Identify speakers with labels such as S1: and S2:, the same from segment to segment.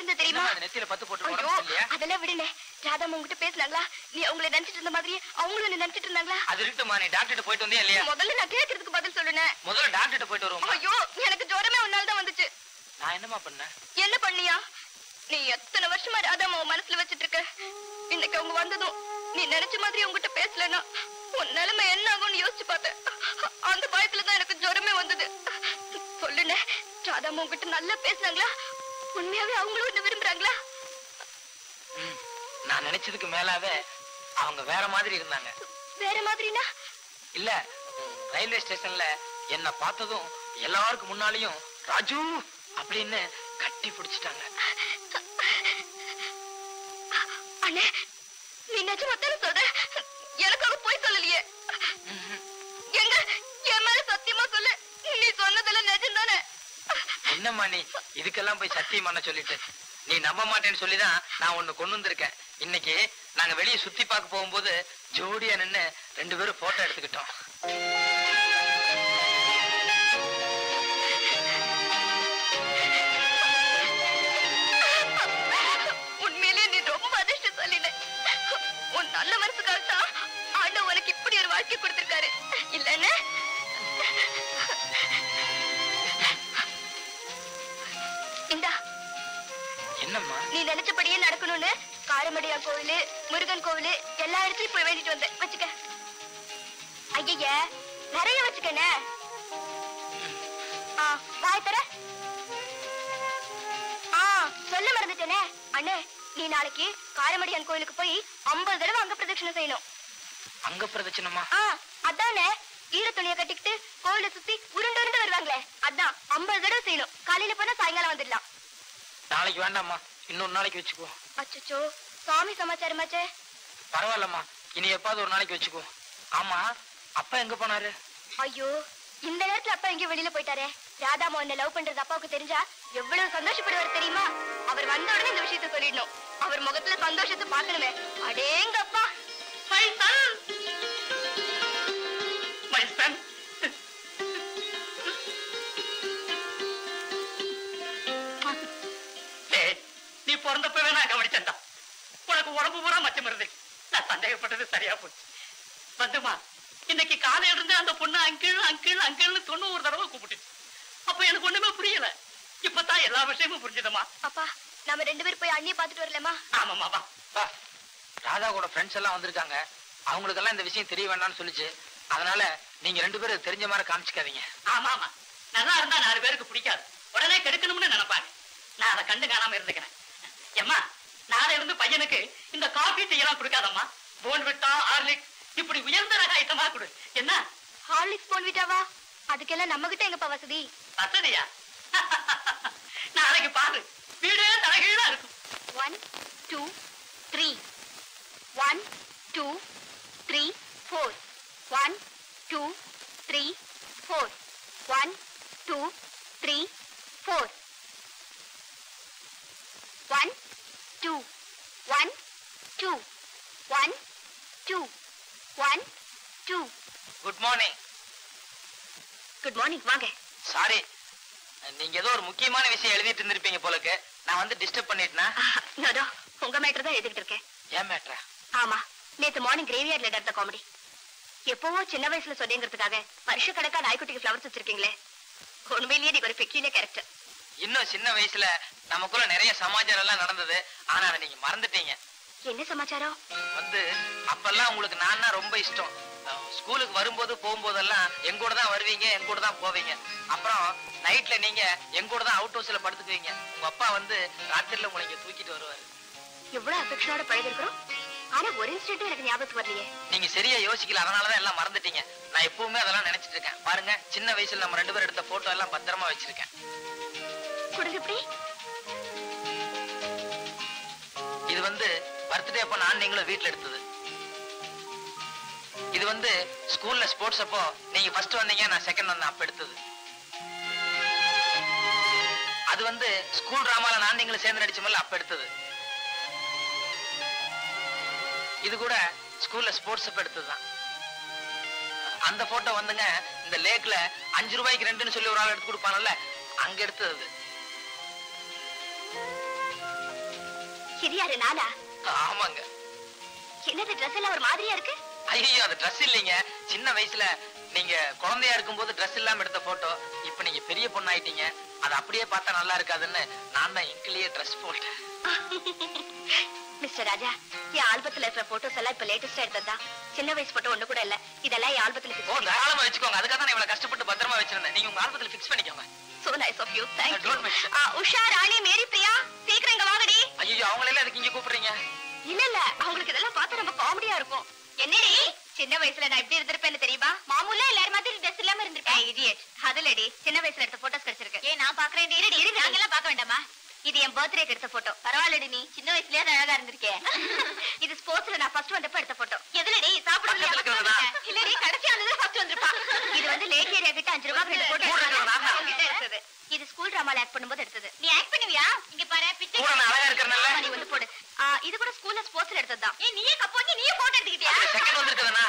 S1: இருந்த தெரியுமா?
S2: நெத்தியில பத்து போட்டு
S1: அதெல்லாம் விடுனே. ராதா உங்ககிட்ட பேசினாங்களா? நீ அவங்கள நினைச்சிட்டு இருந்த மாதிரி அவங்களும் நினைச்சிட்டு இருந்தாங்களா?
S2: அது இருக்குமா, நீ டாக்டர் போயிட்டு வந்தியா இல்லையா?
S1: முதல்ல நான் கேட்கறதுக்கு பதில் சொல்லுனே.
S2: முதல்ல டாக்டர் போயிட்டு வருவோம்.
S1: ஐயோ எனக்கு ஜுரமே உன்னால தான் வந்துச்சு.
S2: நான் என்னமா பண்ண?
S1: என்ன பண்ணியா? நீ எத்தனை வருஷமா ராதாமா மனசுல வச்சிட்டு இருக்க. இன்னைக்கு அவங்க வந்ததும் நீ நினைச்ச மாதிரி உங்ககிட்ட பேசலன்னா உன் நிலைமை என்ன ஆகும்னு யோசிச்சு பார்த்தேன். அந்த பயத்துலதான் எனக்கு ஜுரமே வந்தது. சொல்லுனே, ராதாமா உங்ககிட்ட நல்லா பேசினாங்களா? உண்மையாவே அவங்களும் என்ன விரும்புறாங்களா?
S2: நான் நினைச்சதுக்கு மேலாவே அவங்க வேற மாதிரி இருந்தாங்க.
S1: வேற மாதிரினா?
S2: இல்ல, ரயில்வே ஸ்டேஷன்ல என்ன பார்த்ததும் எல்லாருக்கும் முன்னாலையும் ராஜு அப்படின்னு கட்டி பிடிச்சிட்டாங்க.
S1: அண்ணே, நீ நிஜமாத்தானே சொல்ற? எனக்காக போய் சொல்லலையே. எங்க என் மேல சத்தியமா சொல்லு, நீ சொன்னதெல்லாம் நிஜம்தானே?
S2: என்னம்மா நீ இதுக்கெல்லாம் போய் சத்தியம் பண்ண சொல்லிட்டு? நீ நம்ப மாட்டேன்னு சொல்லிதான் நான் ஒண்ணு கொண்டு வந்திருக்கேன். இன்னைக்கு நாங்க வெளியே சுத்தி பார்க்க போகும்போது ஜோடியா நின்னு 2 பேரும் போட்டோ எடுத்துக்கிட்டோம்.
S1: உண்மையிலே நீ ரொம்ப அதிர்ஷ்டசாலினே. உன் நல்ல மனசுக்காக தான் ஆண்டவன் உனக்கு இப்படி ஒரு வாழ்க்கை கொடுத்திருக்காரு இல்லன்னு? இந்தா.
S2: என்னம்மா?
S1: நீ நினைச்சபடியே நடக்கணும்னு காரமடையா கோவிலு, முருகன் கோவிலு எல்லா இடத்துலயும் போய் வேண்டிட்டு வந்தேன். வச்சுக்க. ஐய நிறைய வச்சுக்கண்ணே. வாய் தர. சொல்ல மறந்துட்டேனே. அண்ணே, நீ நாளைக்கு காரமடியான் கோயிலுக்கு போய் 50 தடவை அங்க பிரதட்சணை செய்யணும்.
S2: அங்க பிரதட்சணமா?
S1: அதானே, ஈர துணியை கட்டிக்கிட்டு கோவில சுத்தி உருண்டு உருண்டு வருவாங்களே, அதான் 50 தடவை செய்யணும். காலையில போனா சாயங்காலம் வந்துடலாம்.
S2: நாளைக்கு வேண்டாம்மா, இன்னொரு நாளைக்கு வச்சுக்கோ.
S1: அச்சோ, சாமி சமாச்சாரமாச்சே.
S2: பரவாயில்லம்மா, இனி எப்பாவது ஒரு நாளைக்கு வச்சுக்கோ. ஆமா, அப்பா எங்க போனாரு?
S1: ஐயோ, இந்த நேரத்துல அப்பா எங்கேயும் வெளியில போயிட்டாரே. ராதாமா உன்னை லவ் பண்றது அப்பாவுக்கு தெரிஞ்சா எவ்வளவு சந்தோஷப்படுவார் தெரியுமா? அவர் வந்த உடனே இந்த விஷயத்த சொல்லிடணும். அவர் முகத்துல சந்தோஷத்தை பார்க்கணுமே. அடேங்க அப்பா.
S3: நீ பிறந்தப்பவே நான் கவனிச்சேன்டா. உனக்கு உடம்பு பூரா மச்சம் வருது. நான் சந்தேகப்பட்டது சரியா போச்சு. வந்துமா, இன்னைக்கு காலையில இருந்து அந்த பொண்ணு அங்கிள் அங்கிள் அங்கிள்னு 90 தடவை கூப்பிட்டு. அப்ப எனக்கு ஒண்ணுமே புரியல. இப்பதான் எல்லா விஷயமும் புரிஞ்சதுமா.
S1: அப்பா, நாம 2 பேரும் போய் அண்ணியை பாத்துட்டு வரலாமா?
S3: ஆமாமா வா.
S2: ராதா கூட ஃப்ரெண்ட்ஸ் எல்லாம் வந்திருக்காங்க. அவங்களுக்கெல்லாம் இந்த விஷயம் தெரிய வேண்டாம்னு சொல்லிச்சு. அதனால நீங்க 2 பேரும் தெரிஞ்ச மாதிரி காமிச்சுக்காதீங்க.
S3: ஆமா, நல்லா இருந்தா 4 பேருக்கு பிடிக்காது. உடனே கெடுக்கணும்னு நினைப்பாங்க. நான் அதை கண்டு காணாம இருந்துக்கிறேன். ஏம்மா, நாளை இருந்து பையனுக்கு இந்த காபி டீ எல்லாம் கொடுக்காதம்மா. போன்விட்டா, ஹார்லிக்ஸ் இப்படி உயர்ந்த ரக ஐட்டமா கொடு. என்ன?
S1: ஹார்லிக்ஸ் போன்விட்டாவா? அதுக்கெல்லாம் நம்ம கிட்ட எங்கப்பா வசதி?
S3: வசதியா? நாளைக்கு பாரு, வீடே தலைகீழா இருக்கும்.
S1: 1 2 3 1 2 3 4 1 2 3 4 1 2 3 4 1 2 1 2 1 2 1 2.
S2: Good morning.
S1: Good morning. வாங்க.
S2: சாரி, நீங்க ஏதோ ஒரு முக்கியமான விஷயம் எழுதிட்டு இருந்திருப்பீங்க போலக்கு. நான் வந்து டிஸ்டர்ப் பண்ணிட்டேனா?
S1: நோ, உங்க மேட்டர் தான் எழுதிட்டு இருக்கேன்.
S2: ஏன் மேட்டரா?
S1: ஆமா, நேத்து மார்னிங் கிரேவியார்ட்ல நடந்த காமெடி. எப்பவோ சின்ன வயசுல சொன்னேங்கிறதுக்காக வருஷ கணக்கா நாய்க்குட்டிக்கு ஃபிளவர்ஸ் வச்சிருக்கீங்களே, உண்மையிலேயே நீங்க ஒரு பெக்யூலியர் கேரக்டர்.
S2: இன்னும் சின்ன வயசுல நமக்குள்ள நிறைய சமாச்சாரம் எல்லாம் நடந்தது. ஆனா அதை நீங்க மறந்துட்டீங்க.
S1: என்ன சமாச்சாரம்?
S2: வந்து அப்பெல்லாம் உங்களுக்கு நான் ரொம்ப இஷ்டம். ஸ்கூலுக்கு வரும்போது போகும்போதெல்லாம் எங்கூட தான் வருவீங்க, எங்கூட தான் போவீங்க. அப்புறம் நைட்ல நீங்க எங்கூட தான் அவுட் ஹவுஸ்ல படுத்துக்குவீங்க. உங்க அப்பா வந்து ராத்திரில உங்களை இங்க தூக்கிட்டு வருவாரு.
S1: எவ்வளவு அஃபெக்ஷனோட பழகிருக்கிறோம். ஆனா ஒரு இன்ஸ்டன்ட் எனக்கு ஞாபகத்துக்கு வரலையே.
S2: நீங்க சரியா யோசிக்கல, அதனாலதான் எல்லாம் மறந்துட்டீங்க. நான் எப்பவுமே அதெல்லாம் நினைச்சிட்டு இருக்கேன். பாருங்க, சின்ன வயசுல நம்ம 2 பேரும் எடுத்த போட்டோ எல்லாம் பத்திரமா வச்சிருக்கேன்.
S1: கொடுங்க. எப்படி?
S2: இது வந்து பர்த்டே அப்ப நான் நீங்களும் வீட்டுல எடுத்தது. இது வந்து ஸ்கூல்ல ஸ்போர்ட்ஸ் அப்போ நீங்க ஃபர்ஸ்ட் வந்தீங்க, நான் செகண்ட் வந்தேன், அப்ப எடுத்தது. அது வந்து ஸ்கூல் டிராமால நான் நீங்களும் சேர்ந்து நடிச்சோம்ல, அப்ப எடுத்தது. இது கூட ஸ்கூல்ல ஸ்போர்ட்ஸ் அப்ப எடுத்ததுதான். அந்த போட்டோ வந்துங்க இந்த லேக்ல 5 ரூபாய்க்கு 2ன்னு சொல்லி ஒரு ஆள் எடுத்து கொடுப்பானல்ல, அங்க எடுத்தது.
S1: இது யாரு நானா?
S2: ஆமாங்க.
S1: என்னது ட்ரெஸ் எல்லாம் ஒரு மாதிரியா இருக்கு?
S2: ஐயோ அது ட்ரெஸ் இல்லைங்க. சின்ன வயசுல நீங்க குழந்தையா இருக்கும்போது ட்ரெஸ் இல்லாம எடுத்த போட்டோ. இப்ப நீங்க பெரிய பொண்ணாயிட்டீங்க. அது அப்படியே பார்த்தா நல்லா இருக்காதுன்னு நான் தான் இங்கிலேயே ட்ரெஸ் போட்டேன்.
S1: மிஸ்டர் ராஜா, என் ஆல்பத்துல இருக்கிற போட்டோஸ் எல்லாம் இப்ப லேட்டஸ்டா எடுத்ததா. சின்ன வயசு போட்டோ ஒண்ணு கூட இல்ல. இதெல்லாம் என் ஆல்பத்துல
S2: ஓ தாராளமா வச்சுக்கோங்க. அதுக்காக தான் இவ்வளவு கஷ்டப்பட்டு பத்திரமா வச்சிருந்தேன். நீங்க உங்க ஆல்பத்துல ஃபிக்ஸ் பண்ணிக்கோங்க.
S1: So nice of you. Thank you.
S2: Don't mention.
S1: Usha, Rani, Mary, Priya, சீக்கிரம் இங்க வாங்கடி.
S2: ஐயோ அவங்களெல்லாம் அதுக்கு இங்க கூப்பிடுறீங்க?
S1: இல்ல அவங்களுக்கு இதெல்லாம் பார்த்தா ரொம்ப காமெடியா இருக்கும். என்னடி சின்ன வயசுல நான் எப்படி இருந்திருப்பேன்னு தெரியுமா? மாமூலா எல்லாரும் மாதிரி ட்ரெஸ் இல்லாம இருந்திருப்பேன். இடியட். அதுலடி சின்ன வயசுல எடுத்த போட்டோஸ் கிடைச்சிருக்கு. ஏன் நான் பாக்குறேன். இருடி நாங்கெல்லாம் பார்க்க வேண்டாமா? இது என் பர்த்டேக்கு எடுத்த போட்டோ. பரவாயில்லடி, நீ சின்ன வயசுலயே அழகா இருந்திருக்கேன். இது ஸ்போர்ட்ஸ்ல நான் ஃபர்ஸ்ட் வந்தப்ப எடுத்த போட்டோ. எதுலடி சாப்பிடுறது? இல்லடி கடைசி வந்தது ஃபர்ஸ்ட் வந்திருப்பா. இது வந்து லேக் ஏரியா கிட்ட 5 ரூபாய்க்கு ரெண்டு போட்டோ எடுத்தது. இது ஸ்கூல் டிராமால ஆக்ட் பண்ணும்போது எடுத்தது. நீ ஆக்ட் பண்ணுவியா? இங்க பாரு பிச்சை
S2: கூட நான் அழகா இருக்கறனால
S1: நீ வந்து போடு. இது கூட ஸ்கூல்ல ஸ்போர்ட்ஸ்ல எடுத்ததுதான். ஏய் நீயே கப்போஞ்சி நீயே போட்டோ எடுத்துக்கிட்டியா?
S2: செகண்ட் வந்திருக்கதனா?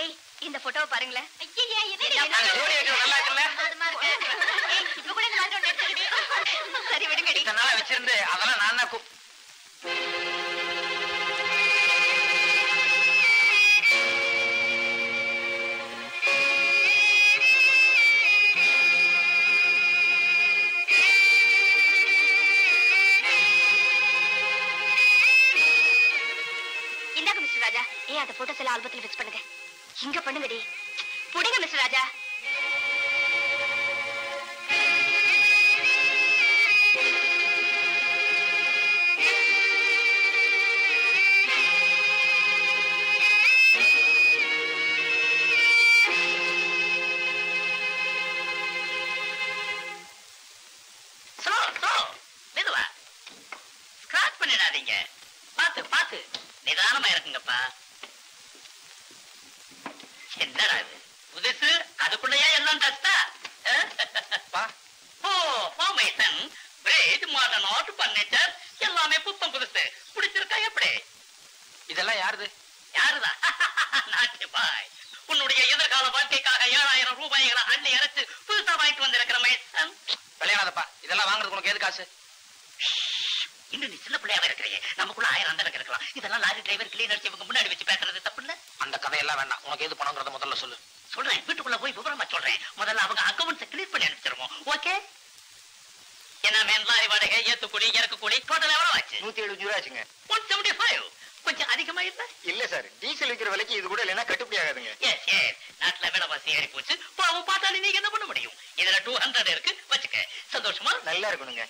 S1: ஏய் இந்த போட்டோவை பாருங்களே. ஐயா என்னடி
S2: நான் ஜோடி வைக்கிறது நல்லா இருக்குல்ல?
S1: அது மாதிரி இருக்கு. ஏய் இப்ப கூட இந்த மாதிரி ஒன்னு எடுத்துக்கிடி. சரி விடுங்கடி.
S2: இதனால வச்சிருந்து அதெல்லாம் நான் தான்
S1: இந்தாங்க மிஸ்டர் ராஜா. ஏய் அந்த போட்டோஸ் எல்லாம் ஆல்பத்துல ஃபிக்ஸ் பண்ணுங்க. இங்க பண்ணுங்கடி. புடிங்க மிஸ்டர் ராஜா.
S3: மெதுவா ஸ்கிராச் பண்ணிடாதீங்க. பாத்து பாத்து நிதானமா இருக்குங்கப்பா. என்னடா இது புதுசு, அதுக்குள்ளேயே எல்லாம் டஸ்டா? Oh formation, bread, modern art, furniture எல்லாமே புத்தம் புதுசு. பிடிச்சிருக்கா எப்படி?
S2: இதெல்லாம் யாருது?
S3: யாருதான்? நாட்டு பாய். உன்னுடைய எதிர்கால வாழ்க்கைக்காக 7000 ரூபாய்களை அள்ளி அரைச்சு புதுசா வாங்கிட்டு வந்திருக்கிற மேசன்.
S2: விளையாடாதப்பா. இதெல்லாம் வாங்குறதுக்கு உனக்கு எது காசு?
S3: இன்னும் நீ சின்ன பிள்ளையாவே இருக்கிறீங்க. நமக்குள்ள 1000 அந்த இருக்கலாம். இதெல்லாம் லாரி டிரைவர் கிளீனர் இவங்க முன்னாடி வச்சு பேசுறது தப்பு இல்ல?
S2: அந்த கதையெல்லாம் வேண்டாம். உனக்கு எது பணங்கிறத முதல்ல சொல்லு.
S3: சொல்றேன், வீட்டுக்குள்ள போய் விவரமா சொல்றேன். முதல்ல அவங்க அக்கௌண்ட்ஸ் கிளியர் பண்ணி அனுப்பிச்சிருவோம். ஓகே? என்ன மேன் லாரி வாடகை, ஏத்துக்கூலி, இறக்குக்கூலி டோட்டல் எவ்வளவு ஆச்சு?
S2: 175 ரூபா ஆச்சுங்க.
S3: 175. கொஞ்சம் அதிகமா இல்ல?
S2: இல்ல சார், டீசல் விக்கிற விலைக்கு இது கூட இல்லைன்னா கட்டுப்படி ஆகாதுங்க.
S3: எஸ் எஸ், நாட்டுல விலைவாசி ஏறி போச்சு. பாவம் பார்த்தாலும் நீங்க என்ன பண்ண முடியும்? இதுல 200 இருக்கு, வச்சுக்க. சந்தோஷமா?
S2: நல்லா இருக்கணுங்க.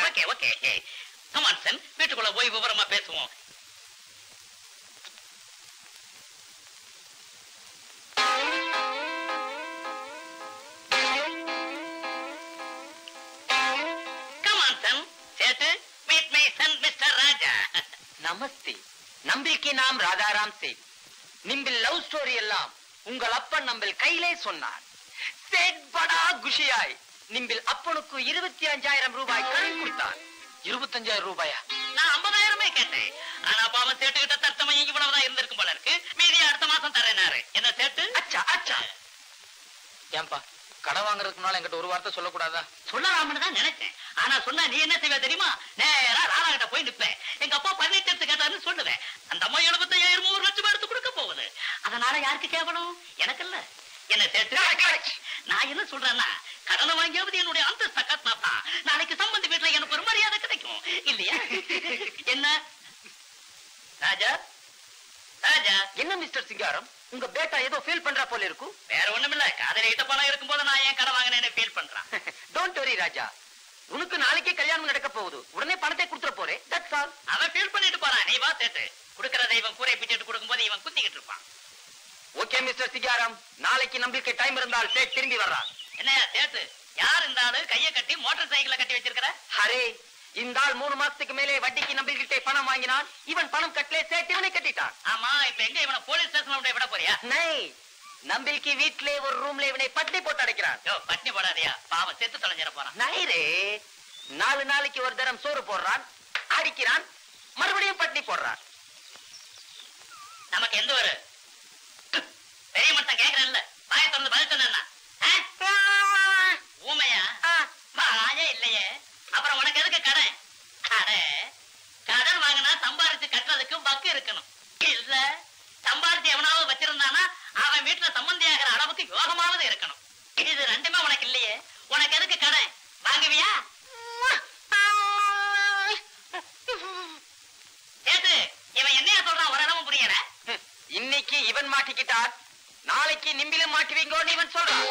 S3: Okay okay. கமான் சன், வீட்டுக்குள்ள போய் விவரமா பேசுவோம். Come on Sun, Settu meet my son mister ராஜா.
S2: நமஸ்தே. நம்பிக்கை நாம் ராஜாராம் சேட். நிம்பில் லவ் ஸ்டோரி எல்லாம் உங்கள் அப்பன் நம்பில் கையிலே சொன்னார். சேட் படா குஷியாய் நிம்பில் அப்பனுக்கு 25,000 ரூபாய் கடன் கொடுத்தார். 25,000 ரூபாயா?
S3: நான் 50,000 கேட்டேன். ஆனா பாவம் சேட்டுக்கிட்ட தற்சமயம் இவ்வளவுதான் இருந்திருக்கும் போல இருக்கு. மீதி அடுத்த மாசம் தரேனாரு. என்ன சேட்டு?
S2: அச்சா அச்சா. ஏன்பா கடன் வாங்குறதுக்கு முன்னால என்கிட்ட ஒரு வார்த்தை சொல்லக்கூடாதா?
S3: சொல்லலாம்னு தான் நினைச்சேன். ஆனா சொன்னா நீ என்ன செய்வ தெரியுமா? நேரா ராணா கிட்ட போய் நிப்பேன். எங்க அப்பா 18 கேட்டாருன்னு சொல்லுவேன். அந்த அம்மா 75,000 1 லட்சம் எடுத்து கொடுக்க போகுது. அதனால யாருக்கு கேவலம்? எனக்கு இல்ல. என்ன சேட்டு? நான் என்ன சொல்றேன்னா, கடனை வாங்கியாவது என்னுடைய அந்தஸ்தை காட்டினா நாளைக்கு சம்பந்தி வீட்டுல எனக்கு ஒரு மரியாதை கிடைக்கும் இல்லையா? என்ன ராஜா? ராஜா
S2: என்ன மிஸ்டர் சிங்காரம், உங்க பேட்டா ஏதோ ஃபீல் பண்றா போல இருக்கும்.
S3: வேற ஒண்ணுமில்ல, காதலிட்ட பணம் இருக்கும் போது நான் ஏன் கடை வாங்கினேன்னு ஃபீல் பண்றான்.
S2: டோன்ட் வரி ராஜா, உனக்கு நாளைக்கே கல்யாணம் நடக்க போகுது. உடனே பணத்தை கொடுத்துற போறே. That's all.
S3: அவன் ஃபீல் பண்ணிட்டு போறான். நீ வா சேட்டு. குடுக்கறதை இவன் கூரை பிச்சுட்டு கொடுக்கும் போது இவன் குத்திக்கிட்டு இருப்பான்.
S2: ஓகே மிஸ்டர் சிங்காரம், நாளைக்கு நம்பிக்கை டைம் இருந்தால் சேட் திரும்பி வர்றான்.
S3: என்னையா சேட்டு, யார் இந்த ஆளு கையை கட்டி மோட்டார் சைக்கிளை கட்டி வச்சிருக்கிற?
S2: அரே, இந்த ஆள் 3 மாசத்துக்கு மேலே வட்டிக்கு நம்பிக்கிட்டே பணம் வாங்கினான். இவன் பணம் கட்டலே, சேட் இவனை கட்டிட்டான்.
S3: ஆமா, இப்ப எங்க இவனை போலீஸ் ஸ்டேஷன்ல விட போறியா?
S2: நை, நம்பிக்கை வீட்டிலே ஒரு ரூம்ல இவனை பட்டி போட்டு அடைக்கிறான்.
S3: யோ பட்டினி போடாதியா, பாவம் செத்து தொலைஞ்சிட போறான்.
S2: நைரே, 4 நாளைக்கு ஒரு தரம் சோறு போடுறான், அடிக்கிறான், மறுபடியும் பட்டினி போடுறான்.
S3: நமக்கு எந்த ஒரு பெரிய மனுஷன் கேக்குறேன்ல, வாயை திறந்து பதில் சொன்னா ஊமையா? வாயே இல்லையே, அப்புறம் உனக்கு எதுக்கு கடன்? கடன் இருக்கணும். இல்ல சம்பாதிச்சு எவனாவது வச்சிருந்தானா அவன் வீட்டுல சம்பந்தியாகிற அளவுக்கு யோகமாவது இருக்கணும். இது ரெண்டுமே உனக்கு இல்லையே. உனக்கு எதுக்கு கடை வாங்குவியா? சேது, இவன் என்னையா சொல்றான் ஒரு இடமும் புரியல.
S2: இன்னைக்கு இவன் மாட்டிக்கிட்டான், நாளைக்கு நிம்பிலும் மாட்டுவீங்கோன்னு இவன் சொல்றான்.